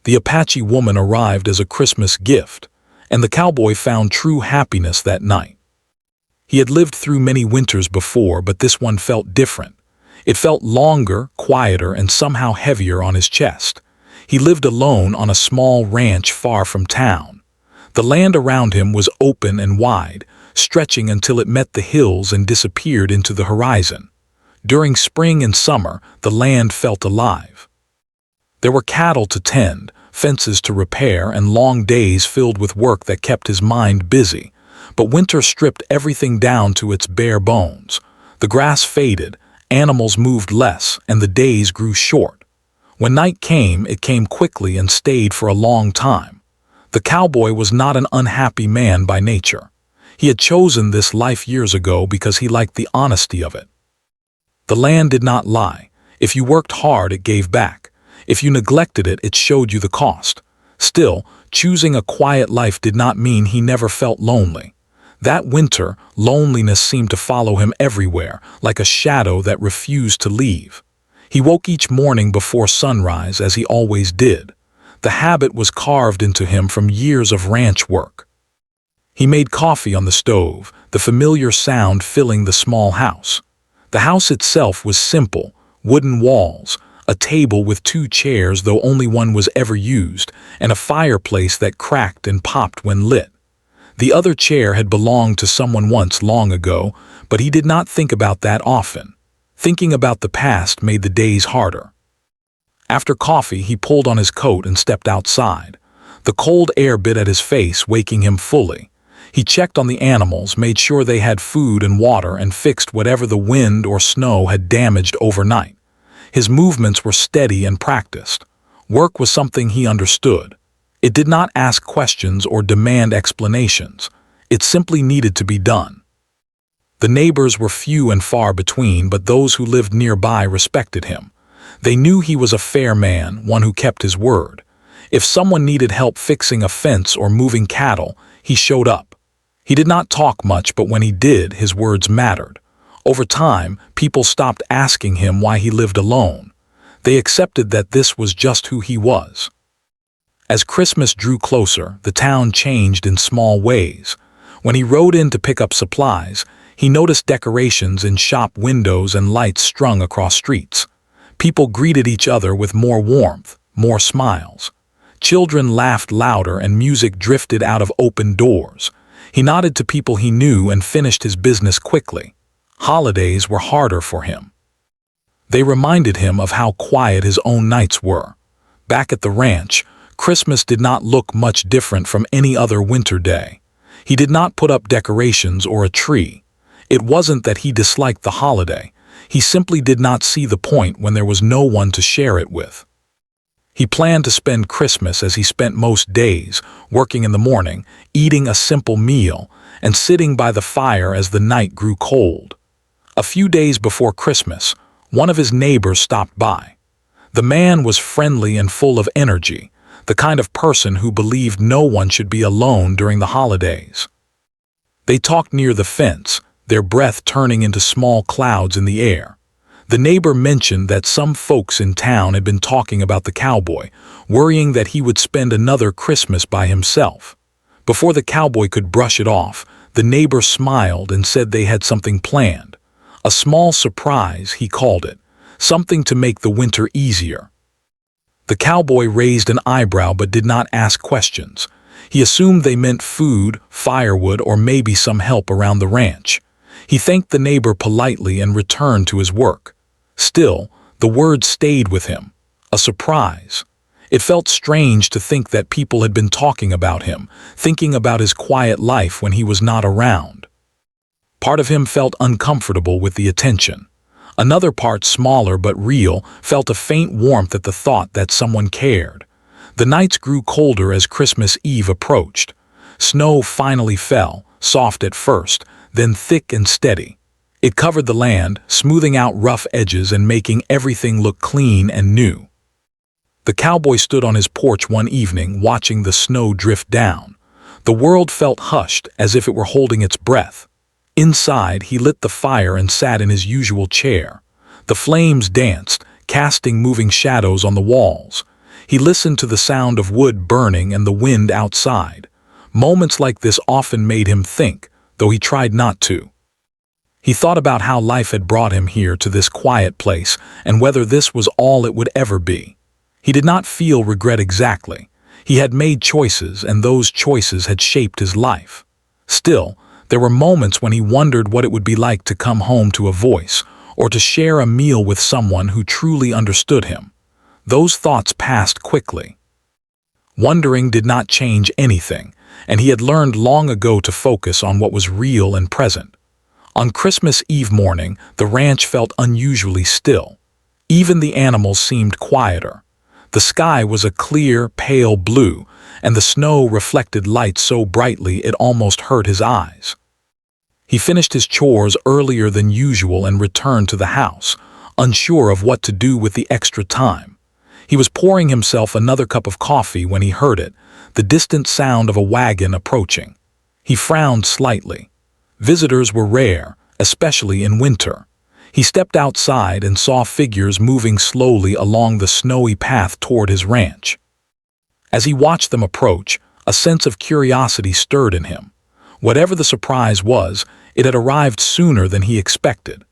The Apache woman arrived as a Christmas gift, and the cowboy found true happiness that night. He had lived through many winters before, but this one felt different. It felt longer, quieter, and somehow heavier on his chest. He lived alone on a small ranch far from town. The land around him was open and wide, stretching until it met the hills and disappeared into the horizon. During spring and summer, the land felt alive. There were cattle to tend, fences to repair, and long days filled with work that kept his mind busy. But winter stripped everything down to its bare bones. The grass faded, animals moved less, and the days grew short. When night came, it came quickly and stayed for a long time. The cowboy was not an unhappy man by nature. He had chosen this life years ago because he liked the honesty of it. The land did not lie. If you worked hard, it gave back. If you neglected it, it showed you the cost. Still, choosing a quiet life did not mean he never felt lonely. That winter, loneliness seemed to follow him everywhere, like a shadow that refused to leave. He woke each morning before sunrise, as he always did. The habit was carved into him from years of ranch work. He made coffee on the stove, the familiar sound filling the small house. The house itself was simple: wooden walls, a table with 2 chairs though only one was ever used, and a fireplace that cracked and popped when lit. The other chair had belonged to someone once long ago, but he did not think about that often. Thinking about the past made the days harder. After coffee, he pulled on his coat and stepped outside. The cold air bit at his face, waking him fully. He checked on the animals, made sure they had food and water, and fixed whatever the wind or snow had damaged overnight. His movements were steady and practiced. Work was something he understood. It did not ask questions or demand explanations. It simply needed to be done. The neighbors were few and far between, but those who lived nearby respected him. They knew he was a fair man, one who kept his word. If someone needed help fixing a fence or moving cattle, he showed up. He did not talk much, but when he did, his words mattered. Over time, people stopped asking him why he lived alone. They accepted that this was just who he was. As Christmas drew closer, the town changed in small ways. When he rode in to pick up supplies, he noticed decorations in shop windows and lights strung across streets. People greeted each other with more warmth, more smiles. Children laughed louder and music drifted out of open doors. He nodded to people he knew and finished his business quickly. Holidays were harder for him. They reminded him of how quiet his own nights were. Back at the ranch, Christmas did not look much different from any other winter day. He did not put up decorations or a tree. It wasn't that he disliked the holiday. He simply did not see the point when there was no one to share it with. He planned to spend Christmas as he spent most days, working in the morning, eating a simple meal, and sitting by the fire as the night grew cold. A few days before Christmas, one of his neighbors stopped by. The man was friendly and full of energy, the kind of person who believed no one should be alone during the holidays. They talked near the fence, their breath turning into small clouds in the air. The neighbor mentioned that some folks in town had been talking about the cowboy, worrying that he would spend another Christmas by himself. Before the cowboy could brush it off, the neighbor smiled and said they had something planned. A small surprise, he called it, something to make the winter easier. The cowboy raised an eyebrow but did not ask questions. He assumed they meant food, firewood, or maybe some help around the ranch. He thanked the neighbor politely and returned to his work. Still, the word stayed with him. A surprise. It felt strange to think that people had been talking about him, thinking about his quiet life when he was not around. Part of him felt uncomfortable with the attention. Another part, smaller but real, felt a faint warmth at the thought that someone cared. The nights grew colder as Christmas Eve approached. Snow finally fell, soft at first, then thick and steady. It covered the land, smoothing out rough edges and making everything look clean and new. The cowboy stood on his porch one evening, watching the snow drift down. The world felt hushed, as if it were holding its breath. Inside, he lit the fire and sat in his usual chair. The flames danced, casting moving shadows on the walls. He listened to the sound of wood burning and the wind outside. Moments like this often made him think, though he tried not to. He thought about how life had brought him here to this quiet place and whether this was all it would ever be. He did not feel regret exactly. He had made choices, and those choices had shaped his life. Still, there were moments when he wondered what it would be like to come home to a voice, or to share a meal with someone who truly understood him. Those thoughts passed quickly. Wondering did not change anything, and he had learned long ago to focus on what was real and present. On Christmas Eve morning, the ranch felt unusually still. Even the animals seemed quieter. The sky was a clear, pale blue, and the snow reflected light so brightly it almost hurt his eyes. He finished his chores earlier than usual and returned to the house, unsure of what to do with the extra time. He was pouring himself another cup of coffee when he heard it, the distant sound of a wagon approaching. He frowned slightly. Visitors were rare, especially in winter. He stepped outside and saw figures moving slowly along the snowy path toward his ranch. As he watched them approach, a sense of curiosity stirred in him. Whatever the surprise was, it had arrived sooner than he expected.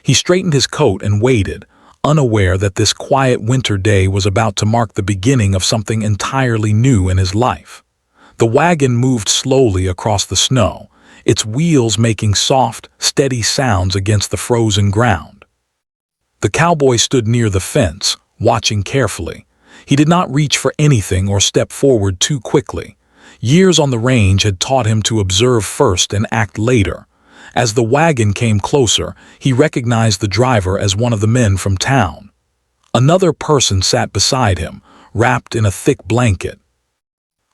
He straightened his coat and waited, unaware that this quiet winter day was about to mark the beginning of something entirely new in his life. The wagon moved slowly across the snow, its wheels making soft, steady sounds against the frozen ground. The cowboy stood near the fence, watching carefully. He did not reach for anything or step forward too quickly. Years on the range had taught him to observe first and act later. As the wagon came closer, he recognized the driver as one of the men from town. Another person sat beside him, wrapped in a thick blanket.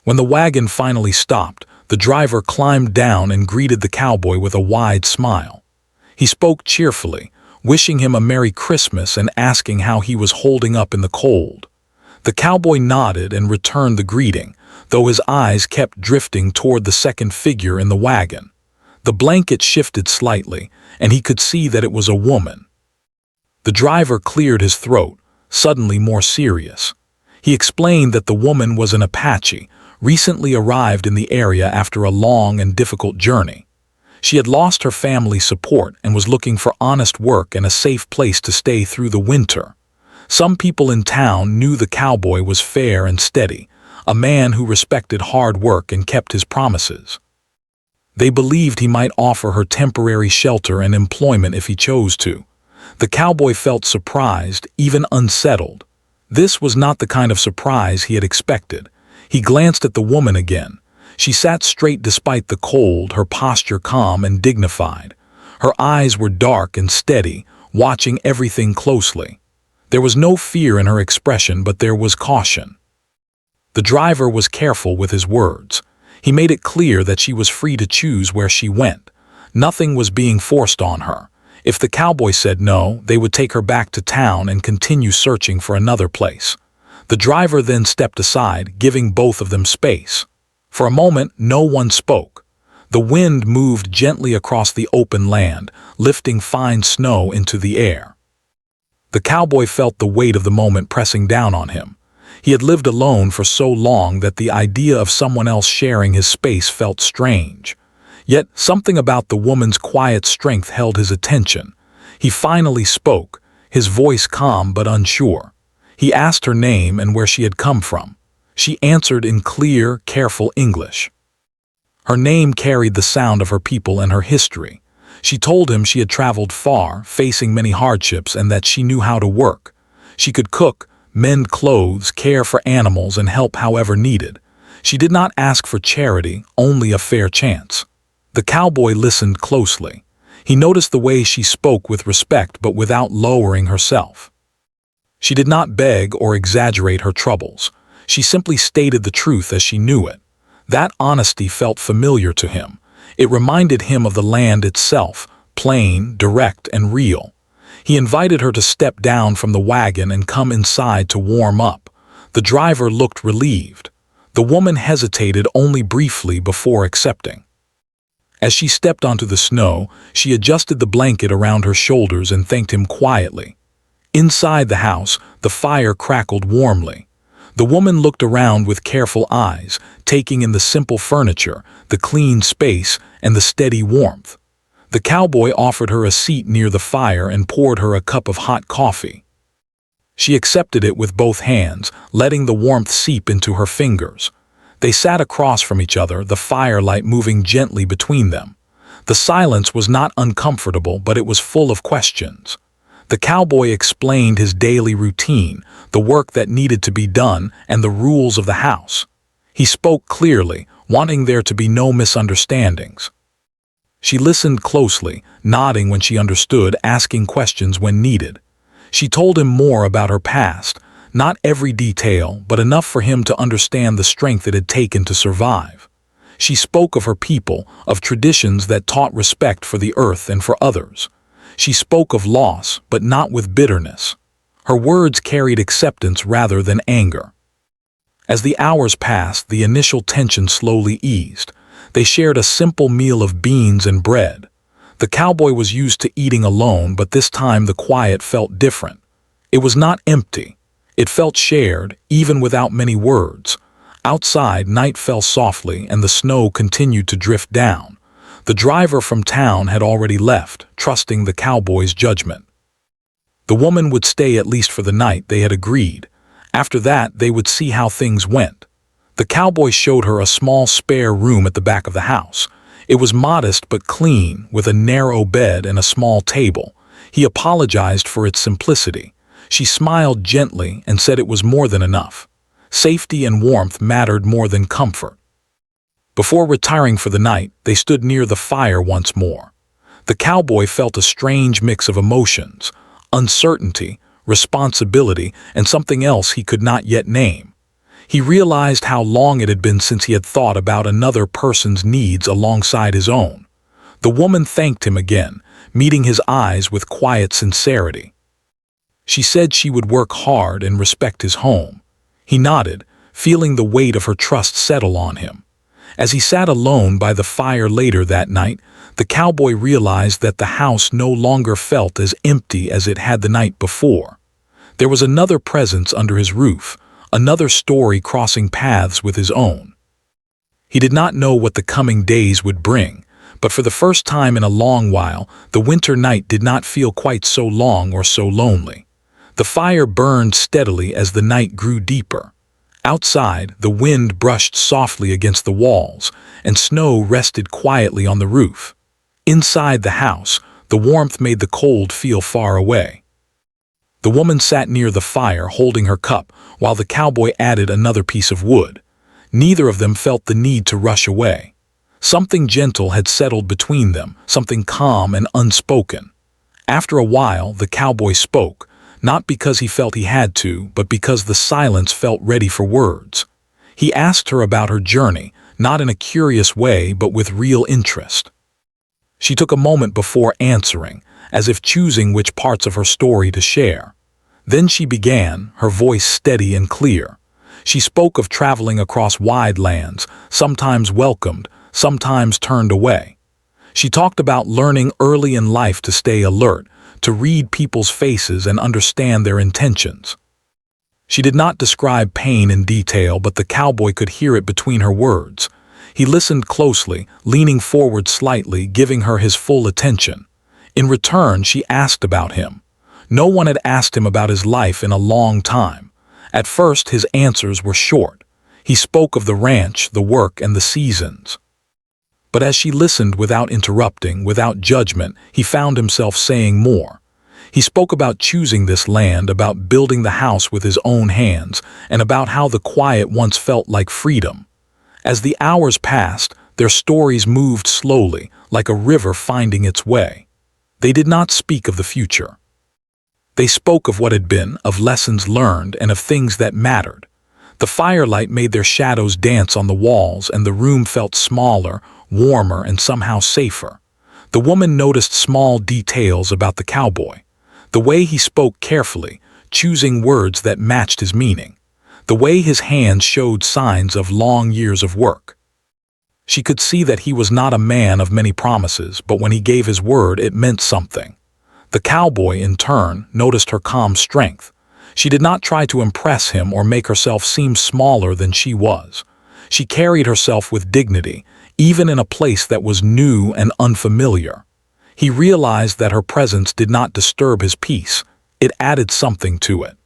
When the wagon finally stopped, the driver climbed down and greeted the cowboy with a wide smile. He spoke cheerfully, wishing him a Merry Christmas and asking how he was holding up in the cold. The cowboy nodded and returned the greeting, though his eyes kept drifting toward the second figure in the wagon. The blanket shifted slightly, and he could see that it was a woman. The driver cleared his throat, suddenly more serious. He explained that the woman was an Apache, recently arrived in the area after a long and difficult journey. She had lost her family support and was looking for honest work and a safe place to stay through the winter. Some people in town knew the cowboy was fair and steady, a man who respected hard work and kept his promises. They believed he might offer her temporary shelter and employment if he chose to. The cowboy felt surprised, even unsettled. This was not the kind of surprise he had expected. He glanced at the woman again. She sat straight despite the cold, her posture calm and dignified. Her eyes were dark and steady, watching everything closely. There was no fear in her expression, but there was caution. The driver was careful with his words. He made it clear that she was free to choose where she went. Nothing was being forced on her. If the cowboy said no, they would take her back to town and continue searching for another place. The driver then stepped aside, giving both of them space. For a moment, no one spoke. The wind moved gently across the open land, lifting fine snow into the air. The cowboy felt the weight of the moment pressing down on him. He had lived alone for so long that the idea of someone else sharing his space felt strange. Yet something about the woman's quiet strength held his attention. He finally spoke, his voice calm but unsure. He asked her name and where she had come from. She answered in clear, careful English. Her name carried the sound of her people and her history. She told him she had traveled far, facing many hardships, and that she knew how to work. She could cook, mend clothes, care for animals, and help however needed. She did not ask for charity, only a fair chance. The cowboy listened closely. He noticed the way she spoke with respect but without lowering herself. She did not beg or exaggerate her troubles. She simply stated the truth as she knew it. That honesty felt familiar to him. It reminded him of the land itself, plain, direct, and real. He invited her to step down from the wagon and come inside to warm up. The driver looked relieved. The woman hesitated only briefly before accepting. As she stepped onto the snow, she adjusted the blanket around her shoulders and thanked him quietly. Inside the house, the fire crackled warmly. The woman looked around with careful eyes, taking in the simple furniture, the clean space, and the steady warmth. The cowboy offered her a seat near the fire and poured her a cup of hot coffee. She accepted it with both hands, letting the warmth seep into her fingers. They sat across from each other, the firelight moving gently between them. The silence was not uncomfortable, but it was full of questions. The cowboy explained his daily routine, the work that needed to be done, and the rules of the house. He spoke clearly, wanting there to be no misunderstandings. She listened closely, nodding when she understood, asking questions when needed. She told him more about her past, not every detail, but enough for him to understand the strength it had taken to survive. She spoke of her people, of traditions that taught respect for the earth and for others. She spoke of loss, but not with bitterness. Her words carried acceptance rather than anger. As the hours passed, the initial tension slowly eased. They shared a simple meal of beans and bread. The cowboy was used to eating alone, but this time the quiet felt different. It was not empty. It felt shared, even without many words. Outside, night fell softly and the snow continued to drift down. The driver from town had already left, trusting the cowboy's judgment. The woman would stay at least for the night, they had agreed. After that, they would see how things went. The cowboy showed her a small spare room at the back of the house. It was modest but clean, with a narrow bed and a small table. He apologized for its simplicity. She smiled gently and said it was more than enough. Safety and warmth mattered more than comfort. Before retiring for the night, they stood near the fire once more. The cowboy felt a strange mix of emotions, uncertainty, responsibility, and something else he could not yet name. He realized how long it had been since he had thought about another person's needs alongside his own. The woman thanked him again, meeting his eyes with quiet sincerity. She said she would work hard and respect his home. He nodded, feeling the weight of her trust settle on him. As he sat alone by the fire later that night, the cowboy realized that the house no longer felt as empty as it had the night before. There was another presence under his roof, another story crossing paths with his own. He did not know what the coming days would bring, but for the first time in a long while, the winter night did not feel quite so long or so lonely. The fire burned steadily as the night grew deeper. Outside, the wind brushed softly against the walls, and snow rested quietly on the roof. Inside the house, the warmth made the cold feel far away. The woman sat near the fire holding her cup, while the cowboy added another piece of wood. Neither of them felt the need to rush away. Something gentle had settled between them, something calm and unspoken. After a while, the cowboy spoke, not because he felt he had to, but because the silence felt ready for words. He asked her about her journey, not in a curious way, but with real interest. She took a moment before answering, as if choosing which parts of her story to share. Then she began, her voice steady and clear. She spoke of traveling across wide lands, sometimes welcomed, sometimes turned away. She talked about learning early in life to stay alert, to read people's faces and understand their intentions. She did not describe pain in detail, but the cowboy could hear it between her words. He listened closely, leaning forward slightly, giving her his full attention. In return, she asked about him. No one had asked him about his life in a long time. At first, his answers were short. He spoke of the ranch, the work, and the seasons. But as she listened without interrupting, without judgment, he found himself saying more. He spoke about choosing this land, about building the house with his own hands, and about how the quiet once felt like freedom. As the hours passed, their stories moved slowly, like a river finding its way. They did not speak of the future. They spoke of what had been, of lessons learned, and of things that mattered. The firelight made their shadows dance on the walls, and the room felt smaller, warmer, and somehow safer. The woman noticed small details about the cowboy. The way he spoke carefully, choosing words that matched his meaning. The way his hands showed signs of long years of work. She could see that he was not a man of many promises, but when he gave his word, it meant something. The cowboy, in turn, noticed her calm strength. She did not try to impress him or make herself seem smaller than she was. She carried herself with dignity, even in a place that was new and unfamiliar. He realized that her presence did not disturb his peace. It added something to it.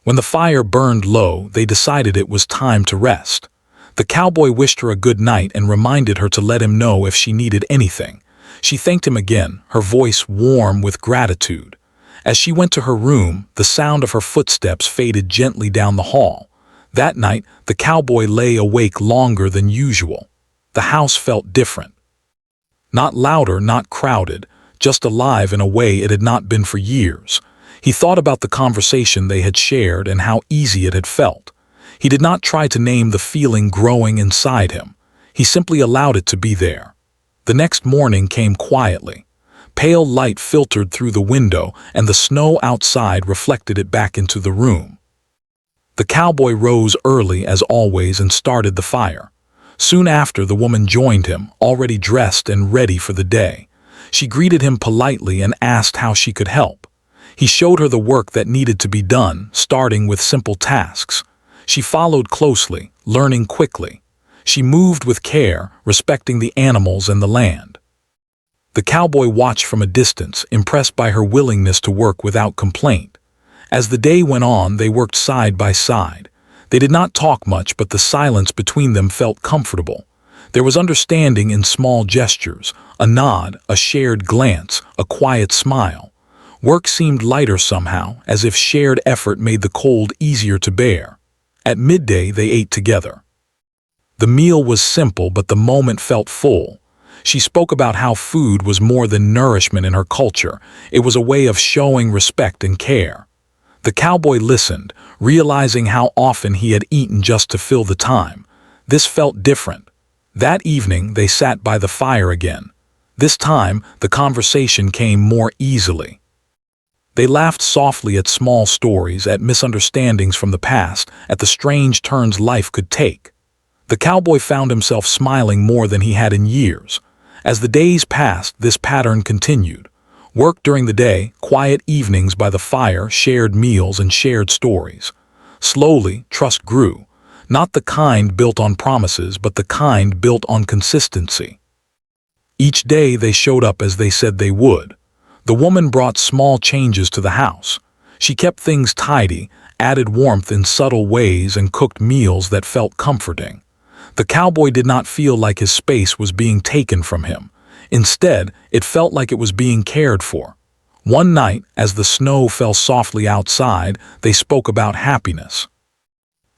When the fire burned low, they decided it was time to rest. The cowboy wished her a good night and reminded her to let him know if she needed anything. She thanked him again, her voice warm with gratitude. As she went to her room, the sound of her footsteps faded gently down the hall. That night, the cowboy lay awake longer than usual. The house felt different. Not louder, not crowded, just alive in a way it had not been for years. He thought about the conversation they had shared and how easy it had felt. He did not try to name the feeling growing inside him. He simply allowed it to be there. The next morning came quietly. Pale light filtered through the window, and the snow outside reflected it back into the room. The cowboy rose early as always and started the fire. Soon after, the woman joined him, already dressed and ready for the day. She greeted him politely and asked how she could help. He showed her the work that needed to be done, starting with simple tasks. She followed closely, learning quickly. She moved with care, respecting the animals and the land. The cowboy watched from a distance, impressed by her willingness to work without complaint. As the day went on, they worked side by side. They did not talk much, but the silence between them felt comfortable. There was understanding in small gestures, a nod, a shared glance, a quiet smile. Work seemed lighter somehow, as if shared effort made the cold easier to bear. At midday, they ate together. The meal was simple, but the moment felt full. She spoke about how food was more than nourishment in her culture. It was a way of showing respect and care. The cowboy listened, realizing how often he had eaten just to fill the time. This felt different. That evening, they sat by the fire again. This time, the conversation came more easily. They laughed softly at small stories, at misunderstandings from the past, at the strange turns life could take. The cowboy found himself smiling more than he had in years. As the days passed, this pattern continued. Work during the day, quiet evenings by the fire, shared meals and shared stories. Slowly, trust grew. Not the kind built on promises, but the kind built on consistency. Each day they showed up as they said they would. The woman brought small changes to the house. She kept things tidy, added warmth in subtle ways, and cooked meals that felt comforting. The cowboy did not feel like his space was being taken from him. Instead, it felt like it was being cared for. One night, as the snow fell softly outside, they spoke about happiness.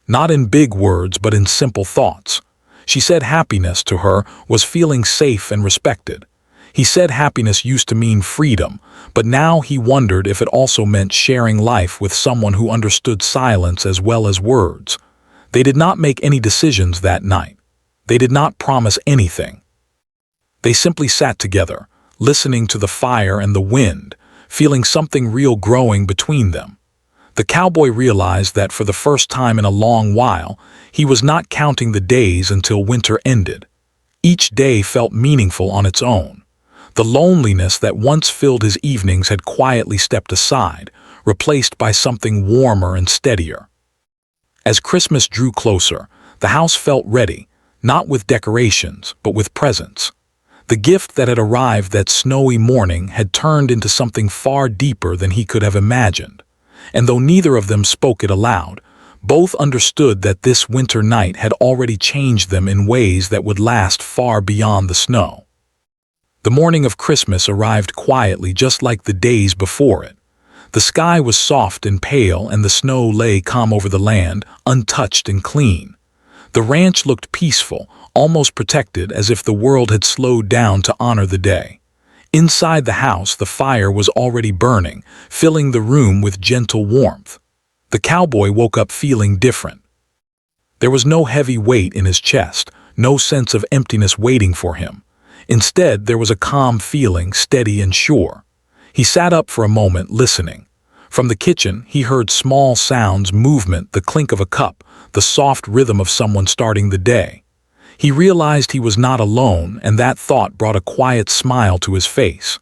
Not in big words, but in simple thoughts. She said happiness to her was feeling safe and respected. He said happiness used to mean freedom, but now he wondered if it also meant sharing life with someone who understood silence as well as words. They did not make any decisions that night. They did not promise anything. They simply sat together, listening to the fire and the wind, feeling something real growing between them. The cowboy realized that for the first time in a long while, he was not counting the days until winter ended. Each day felt meaningful on its own. The loneliness that once filled his evenings had quietly stepped aside, replaced by something warmer and steadier. As Christmas drew closer, the house felt ready, not with decorations, but with presents. The gift that had arrived that snowy morning had turned into something far deeper than he could have imagined. And though neither of them spoke it aloud, both understood that this winter night had already changed them in ways that would last far beyond the snow. The morning of Christmas arrived quietly, just like the days before it. The sky was soft and pale, and the snow lay calm over the land, untouched and clean. The ranch looked peaceful, almost protected, as if the world had slowed down to honor the day. Inside the house, the fire was already burning, filling the room with gentle warmth. The cowboy woke up feeling different. There was no heavy weight in his chest, no sense of emptiness waiting for him. Instead, there was a calm feeling, steady and sure. He sat up for a moment, listening. From the kitchen, he heard small sounds, movement, the clink of a cup, the soft rhythm of someone starting the day. He realized he was not alone, and that thought brought a quiet smile to his face.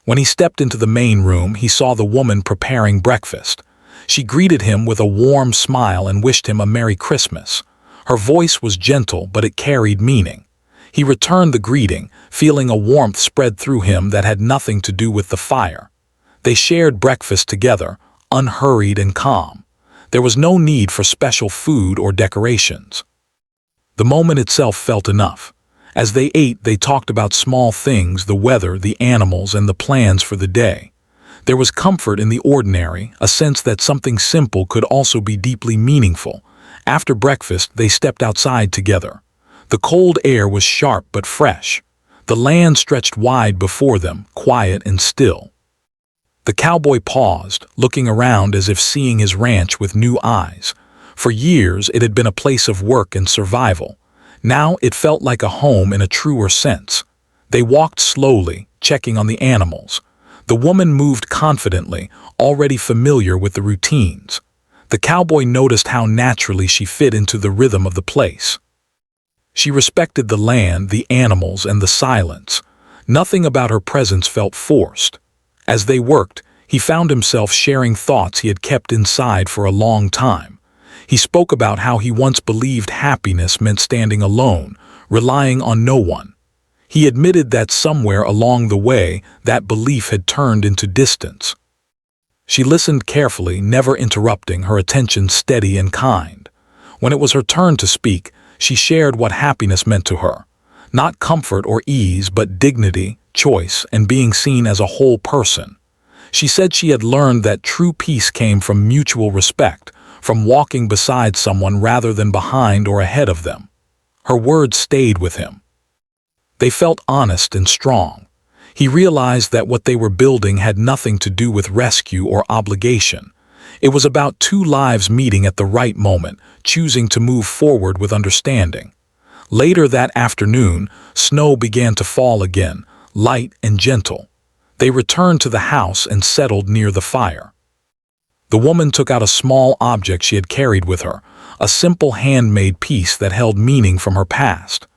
When he stepped into the main room, he saw the woman preparing breakfast. She greeted him with a warm smile and wished him a Merry Christmas. Her voice was gentle, but it carried meaning. He returned the greeting, feeling a warmth spread through him that had nothing to do with the fire. They shared breakfast together, unhurried and calm. There was no need for special food or decorations. The moment itself felt enough. As they ate, they talked about small things, the weather, the animals, and the plans for the day. There was comfort in the ordinary, a sense that something simple could also be deeply meaningful. After breakfast, they stepped outside together. The cold air was sharp but fresh. The land stretched wide before them, quiet and still. The cowboy paused, looking around as if seeing his ranch with new eyes. For years, it had been a place of work and survival. Now it felt like a home in a truer sense. They walked slowly, checking on the animals. The woman moved confidently, already familiar with the routines. The cowboy noticed how naturally she fit into the rhythm of the place. She respected the land, the animals, and the silence. Nothing about her presence felt forced. As they worked, he found himself sharing thoughts he had kept inside for a long time. He spoke about how he once believed happiness meant standing alone, relying on no one. He admitted that somewhere along the way, that belief had turned into distance. She listened carefully, never interrupting, her attention steady and kind. When it was her turn to speak, she shared what happiness meant to her. Not comfort or ease, but dignity, choice, and being seen as a whole person. She said she had learned that true peace came from mutual respect, from walking beside someone rather than behind or ahead of them. Her words stayed with him. They felt honest and strong. He realized that what they were building had nothing to do with rescue or obligation. It was about two lives meeting at the right moment, choosing to move forward with understanding. Later that afternoon, snow began to fall again, light and gentle. They returned to the house and settled near the fire. The woman took out a small object she had carried with her, a simple handmade piece that held meaning from her past.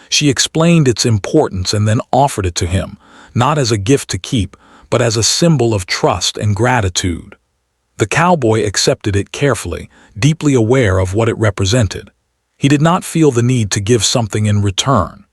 She explained its importance and then offered it to him, not as a gift to keep, but as a symbol of trust and gratitude. The cowboy accepted it carefully, deeply aware of what it represented. He did not feel the need to give something in return.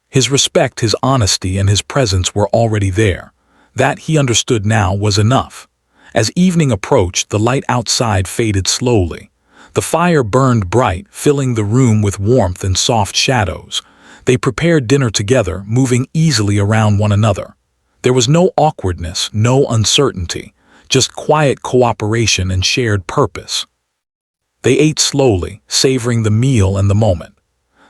His respect, his honesty, and his presence were already there. That, he understood now, was enough. As evening approached, the light outside faded slowly. The fire burned bright, filling the room with warmth and soft shadows. They prepared dinner together, moving easily around one another. There was no awkwardness, no uncertainty, just quiet cooperation and shared purpose. They ate slowly, savoring the meal and the moment.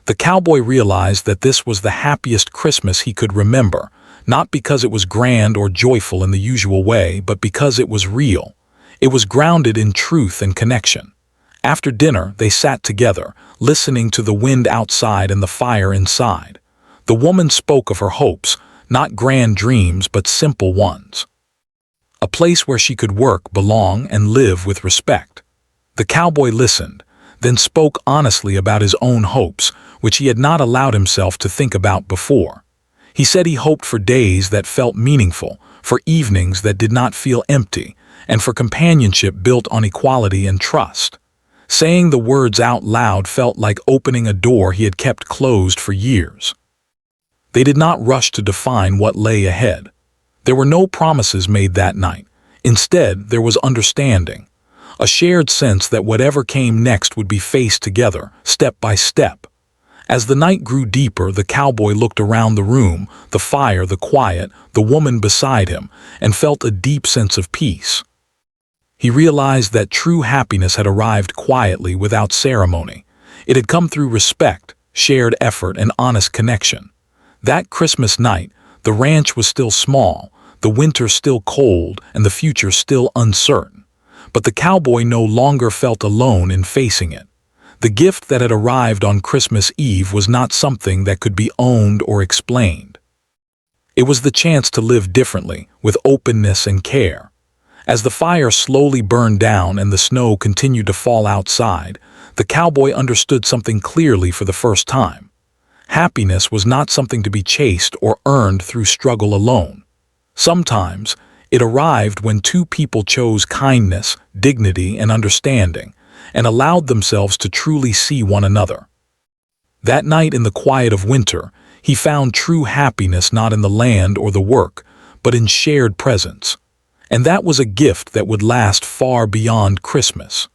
The cowboy realized that this was the happiest Christmas he could remember, not because it was grand or joyful in the usual way, but because it was real. It was grounded in truth and connection. After dinner, they sat together, listening to the wind outside and the fire inside. The woman spoke of her hopes, not grand dreams, but simple ones. A place where she could work, belong, and live with respect. The cowboy listened, then spoke honestly about his own hopes, which he had not allowed himself to think about before. He said he hoped for days that felt meaningful, for evenings that did not feel empty, and for companionship built on equality and trust. Saying the words out loud felt like opening a door he had kept closed for years. They did not rush to define what lay ahead. There were no promises made that night. Instead, there was understanding. A shared sense that whatever came next would be faced together, step by step. As the night grew deeper, the cowboy looked around the room, the fire, the quiet, the woman beside him, and felt a deep sense of peace. He realized that true happiness had arrived quietly, without ceremony. It had come through respect, shared effort, and honest connection. That Christmas night, the ranch was still small, the winter still cold, and the future still uncertain. But the cowboy no longer felt alone in facing it. The gift that had arrived on Christmas Eve was not something that could be owned or explained. It was the chance to live differently, with openness and care. As the fire slowly burned down and the snow continued to fall outside, the cowboy understood something clearly for the first time. Happiness was not something to be chased or earned through struggle alone. Sometimes, It arrived when two people chose kindness, dignity, and understanding, and allowed themselves to truly see one another. That night in the quiet of winter, he found true happiness not in the land or the work, but in shared presence. And that was a gift that would last far beyond Christmas.